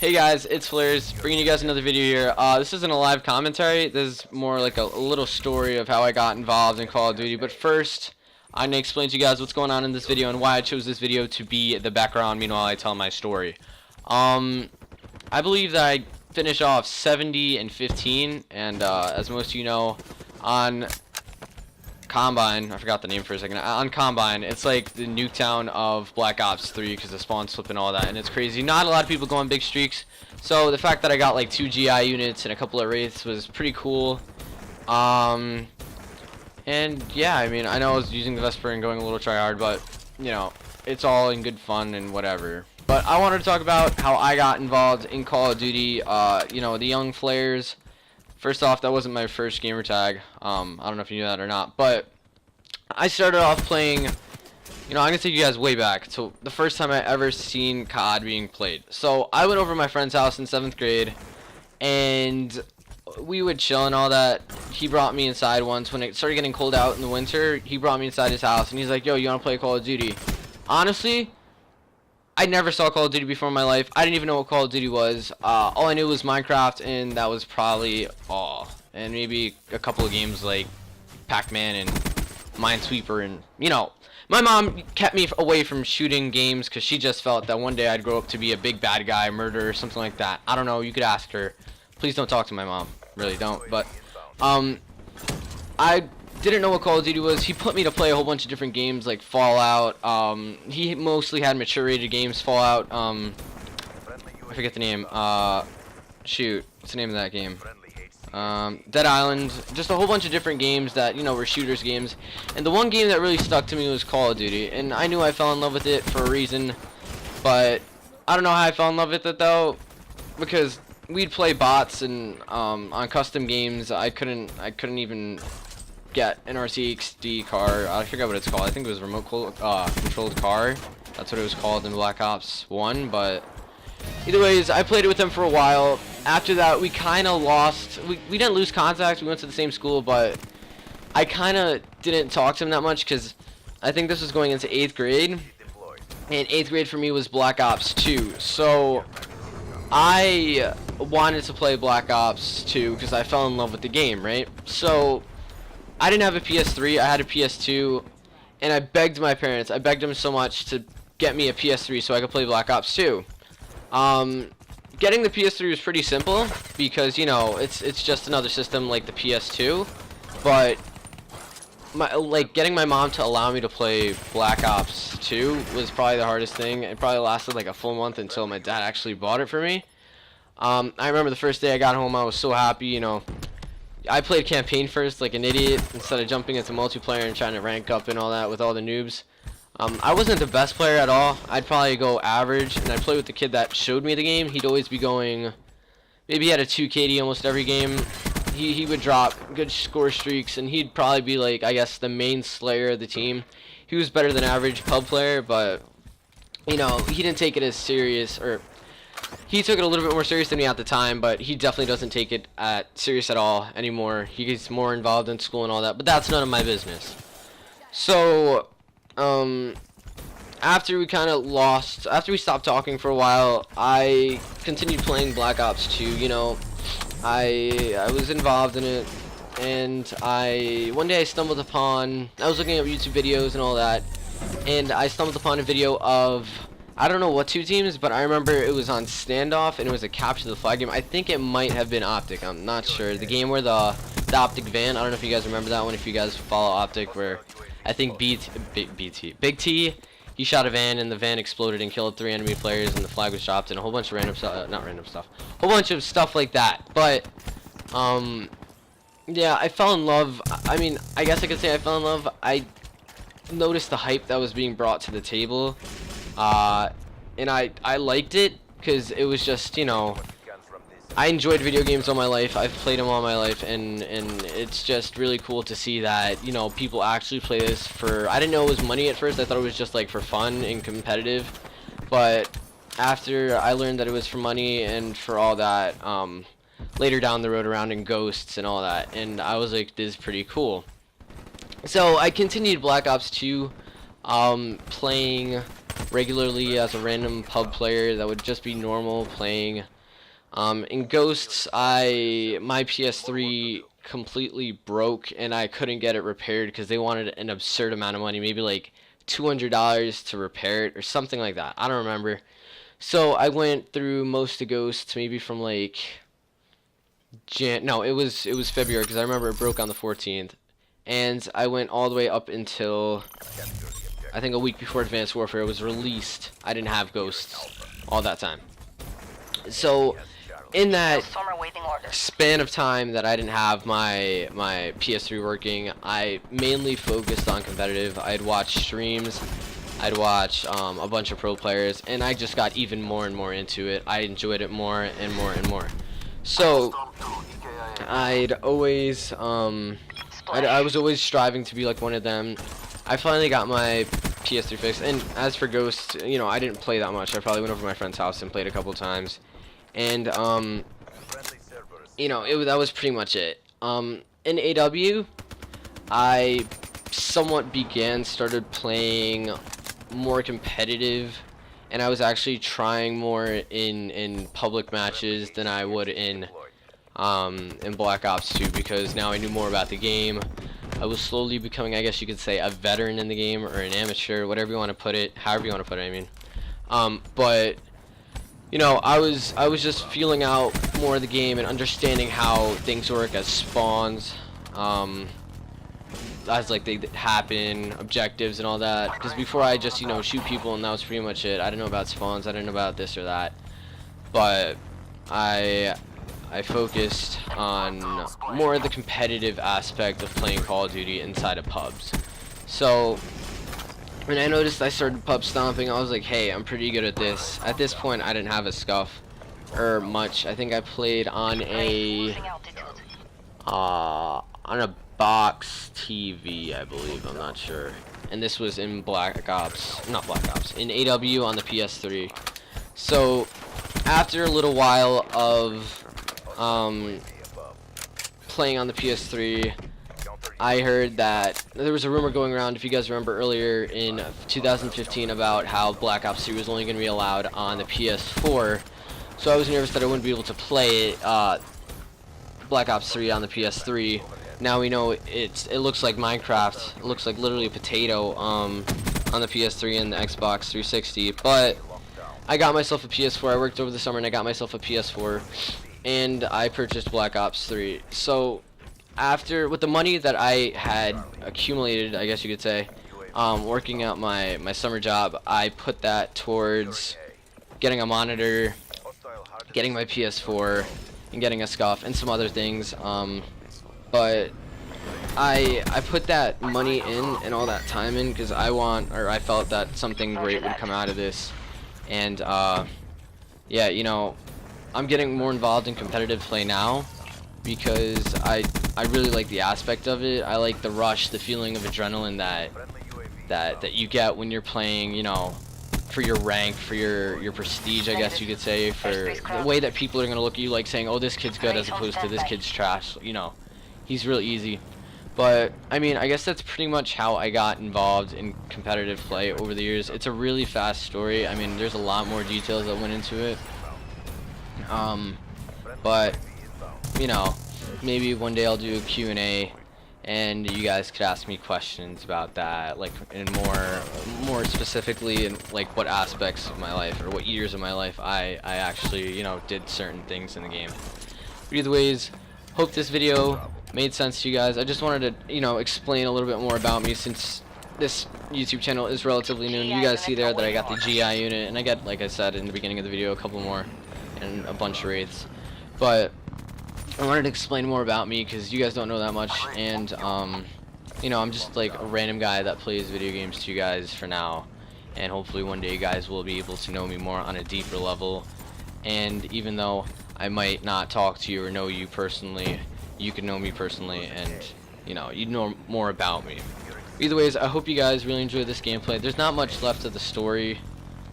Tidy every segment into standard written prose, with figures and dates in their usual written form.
Hey guys, it's Flares, bringing you guys another video here. This isn't a live commentary. This is more like a little story of how I got involved in Call of Duty. But first, I'm going to explain to you guys what's going on in this video and why I chose this video to be the background meanwhile I tell my story. I believe that I finished off 70 and 15, and as most of you know, on Combine, I forgot the name for a second, on Combine, it's like the Nuketown of Black Ops 3 because the spawn flip and all that, and it's crazy. Not a lot of people go on big streaks, so the fact that I got like 2 GI units and a couple of wraiths was pretty cool. And yeah, I mean, I know I was using the Vesper and going a little try hard, but you know, it's all in good fun and whatever. But I wanted to talk about how I got involved in Call of Duty. You know, the young flares. First off, that wasn't my first gamer tag. I don't know if you knew that or not, but I started off playing, you know, I'm going to take you guys way back to the first time I ever seen CoD being played. So I went over to my friend's house in 7th grade, and we would chill and all that. He brought me inside once when it started getting cold out in the winter. He brought me inside his house, and he's like, yo, you want to play Call of Duty? Honestly, I never saw Call of Duty before in my life. I didn't even know what Call of Duty was. All I knew was Minecraft, and that was probably all. And maybe a couple of games like Pac-Man and Minesweeper, and you know, my mom kept me away from shooting games because she just felt that one day I'd grow up to be a big bad guy, murderer, something like that. I don't know. You could ask her. Please don't talk to my mom. Really don't. But I didn't know what Call of Duty was. He put me to play a whole bunch of different games like Fallout. He mostly had mature rated games. Fallout. I forget the name. Shoot, what's the name of that game? Dead Island. Just a whole bunch of different games that, you know, were shooters games. And the one game that really stuck to me was Call of Duty. And I knew I fell in love with it for a reason. But I don't know how I fell in love with it though, because we'd play bots and on custom games. I couldn't even get an RCXD car. I forget what it's called. I think it was remote controlled car. That's what it was called in Black Ops 1. But either ways, I played it with him for a while. After that, we kind of lost. We didn't lose contact. We went to the same school, but I kind of didn't talk to him that much because I think this was going into 8th grade. And 8th grade for me was Black Ops 2. So I wanted to play Black Ops 2 because I fell in love with the game, right? So I didn't have a PS3. I had a PS2. And I begged my parents. I begged them so much to get me a PS3 so I could play Black Ops 2. Getting the PS3 was pretty simple because, you know, it's just another system like the PS2, but getting my mom to allow me to play Black Ops 2 was probably the hardest thing. It probably lasted like a full month until my dad actually bought it for me. I remember the first day I got home, I was so happy. You know, I played campaign first like an idiot instead of jumping into multiplayer and trying to rank up and all that with all the noobs. I wasn't the best player at all. I'd probably go average, and I'd play with the kid that showed me the game. He'd always be going, maybe he had a 2 KD almost every game. He would drop good score streaks, and he'd probably be like, I guess, the main slayer of the team. He was better than average pub player, but you know, he didn't take it as serious, or he took it a little bit more serious than me at the time, but he definitely doesn't take it serious at all anymore. He gets more involved in school and all that, but that's none of my business. So after we kind of lost, after we stopped talking for a while, I continued playing Black Ops 2. You know, I was involved in it, and one day I stumbled upon, I was looking at YouTube videos and all that, and I stumbled upon a video of, I don't know what 2 teams, but I remember it was on Standoff, and it was a capture the flag game. I think it might have been Optic, I'm not sure. The game where the Optic van, I don't know if you guys remember that one, if you guys follow Optic, where I think Big T, he shot a van and the van exploded and killed 3 enemy players and the flag was dropped and a whole bunch of random stuff, not random stuff, whole bunch of stuff like that. But yeah, I fell in love. I mean, I guess I could say I fell in love. I noticed the hype that was being brought to the table, and I liked it because it was just, you know, I enjoyed video games all my life. I've played them all my life, and it's just really cool to see that, you know, people actually play this for, I didn't know it was money at first. I thought it was just like for fun and competitive, but after I learned that it was for money and for all that, later down the road around in Ghosts and all that, and I was like, this is pretty cool. So I continued Black Ops 2, playing regularly as a random pub player that would just be normal playing. In Ghosts, my PS3 completely broke and I couldn't get it repaired because they wanted an absurd amount of money, maybe like $200 to repair it or something like that. I don't remember. So I went through most of Ghosts, maybe from like no, it was February because I remember it broke on the 14th, and I went all the way up until I think a week before Advanced Warfare was released. I didn't have Ghosts all that time. So in that span of time that I didn't have my PS3 working, I mainly focused on competitive. I'd watch streams, I'd watch a bunch of pro players, and I just got even more and more into it. I enjoyed it more and more and more. So I was always striving to be like one of them. I finally got my PS3 fixed, and as for Ghosts, you know, I didn't play that much. I probably went over to my friend's house and played a couple times, and you know, that was pretty much it. In AW, I somewhat started playing more competitive, and I was actually trying more in public matches than I would in Black Ops 2, because now I knew more about the game. I was slowly becoming, I guess you could say, a veteran in the game, or an amateur, whatever you want to put it, however you want to put it, I mean. But you know, I was just feeling out more of the game and understanding how things work as spawns, as like they happen, objectives and all that. Because before I just, you know, shoot people and that was pretty much it. I didn't know about spawns, I didn't know about this or that. But I focused on more of the competitive aspect of playing Call of Duty inside of pubs. So when I noticed I started pub stomping, I was like, hey, I'm pretty good at this. At this point, I didn't have a scuff or much. I think I played on a box TV, I believe. I'm not sure. And this was in in AW on the PS3. So after a little while of playing on the PS3, I heard that there was a rumor going around, if you guys remember earlier in 2015, about how Black Ops 3 was only going to be allowed on the PS4. So I was nervous that I wouldn't be able to play Black Ops 3 on the PS3. Now we know it looks like Minecraft. It looks like literally a potato on the PS3 and the Xbox 360. But I got myself a PS4. I worked over the summer and I got myself a PS4, and I purchased Black Ops 3. So with the money that I had accumulated, I guess you could say, working out my summer job, I put that towards getting a monitor, getting my PS4, and getting a scuff, and some other things. But I put that money in and all that time in because I felt that something great would come out of this. And yeah, you know, I'm getting more involved in competitive play now because I really like the aspect of it. I like the rush, the feeling of adrenaline that you get when you're playing, you know, for your rank, for your prestige, I guess you could say, for the way that people are going to look at you like saying, oh, this kid's good, as opposed to this kid's trash, you know. He's real easy. But I mean, I guess that's pretty much how I got involved in competitive play over the years. It's a really fast story. I mean, there's a lot more details that went into it. But you know, maybe one day I'll do a Q&A and you guys could ask me questions about that, like in more specifically in like what aspects of my life or what years of my life I actually, you know, did certain things in the game. But either ways, hope this video made sense to you guys. I just wanted to, you know, explain a little bit more about me, since this YouTube channel is relatively new. And you guys see there that I got the GI unit, and I got, like I said in the beginning of the video, a couple more and a bunch of wraiths. But I wanted to explain more about me because you guys don't know that much, and you know, I'm just like a random guy that plays video games to you guys for now, and hopefully one day you guys will be able to know me more on a deeper level. And even though I might not talk to you or know you personally, you can know me personally, and you know, you know more about me. Either ways, I hope you guys really enjoyed this gameplay. There's not much left of the story,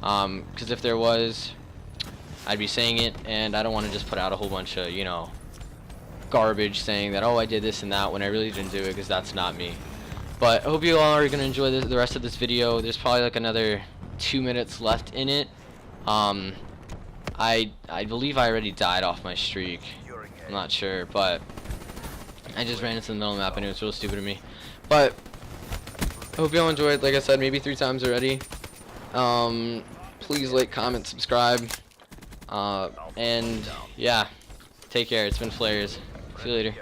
because if there was, I'd be saying it, and I don't want to just put out a whole bunch of, you know, garbage saying that, oh, I did this and that, when I really didn't do it, because that's not me. But I hope you all are going to enjoy the rest of this video. There's probably like another 2 minutes left in it. I believe I already died off my streak. I'm not sure, but I just ran into the middle of the map and it was real stupid of me. But I hope y'all enjoyed. Like I said, maybe 3 times already. Please like, comment, subscribe, and yeah, take care. It's been Flares. See you later.